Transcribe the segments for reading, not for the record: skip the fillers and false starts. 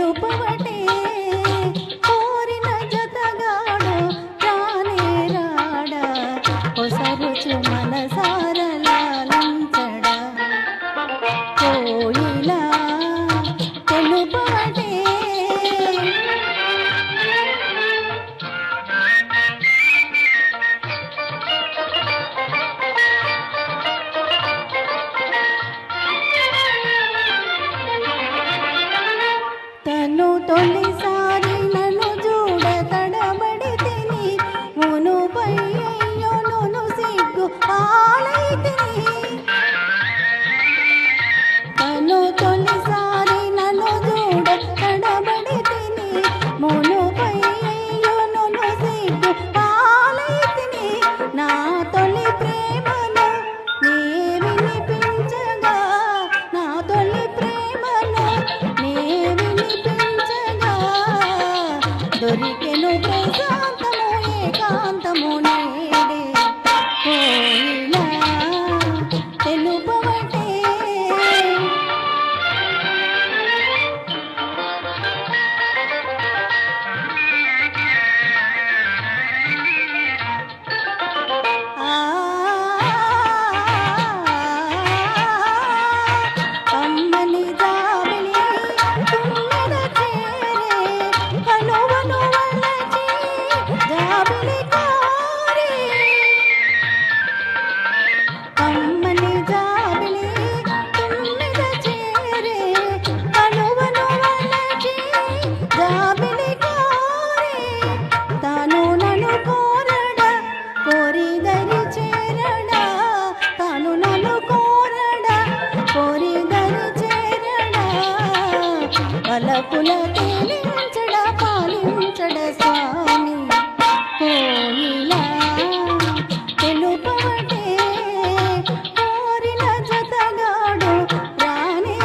తెలుపవటే కోరిన జతగాడు రానే రాడా కొసరుచు మనసారలాలించడా కోయిలా తెలుపవటే తను తొలిసారి నన్ను చూడ తడబడి తిని మునుపై అయ్యో నన్ను సిగ్గు ఆలైతిని తను తొలిసారి నన్ను చూడ తడబడి తిని మునుపై అయ్యో నన్ను సిగ్గు ఆలైతిని నా తొలి ప్రేమను నీ వినిపించగా నా తొలి ప్రేమను నీ దొరికెను ప్రశాంతము ఏకాంతము నేడే కోయిలా తెలుపవటే అమ్మని జాబిలి తుమ్మెద చేరే కనువను వలచి జాబిలి కోరే అమ్మని జాబిలి తుమ్మెద చేరే కనువను వలచి జాబిలి కోరే తాను నన్ను కోరడా కోరి దరి చేరడా తాను నన్ను కోరడా కోరి దరి చేరడా వలపుల తేలించడా పాలించడ స్వామి కోయిలా తెలుపవటే కోరిన జతగాడు రానే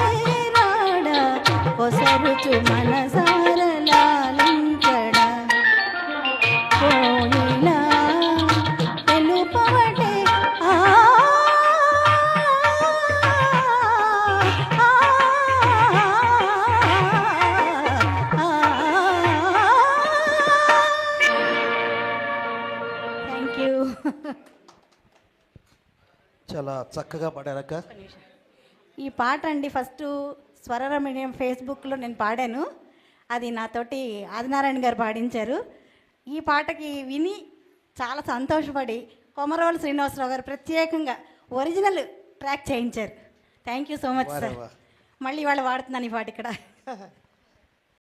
రాడా కొసరుచు మనసారలాలించడా కోయిలా తెలుపవటే థ్యాంక్ యూ. చాలా చక్కగా పాడారక్క. ఈ పాట అండి ఫస్ట్ స్వరరమణీయం ఫేస్బుక్లో నేను పాడాను. అది నాతోటి ఆదినారాయణ గారు పాడించారు. ఈ పాటకి విని చాలా సంతోషపడి కొమరవోలు శ్రీనివాసరావు గారు ప్రత్యేకంగా ఒరిజినల్ ట్రాక్ చేయించారు. Thank you so much sir. మళ్ళీ ఇవాళ వాడుతున్నాను ఈ పాట ఇక్కడ.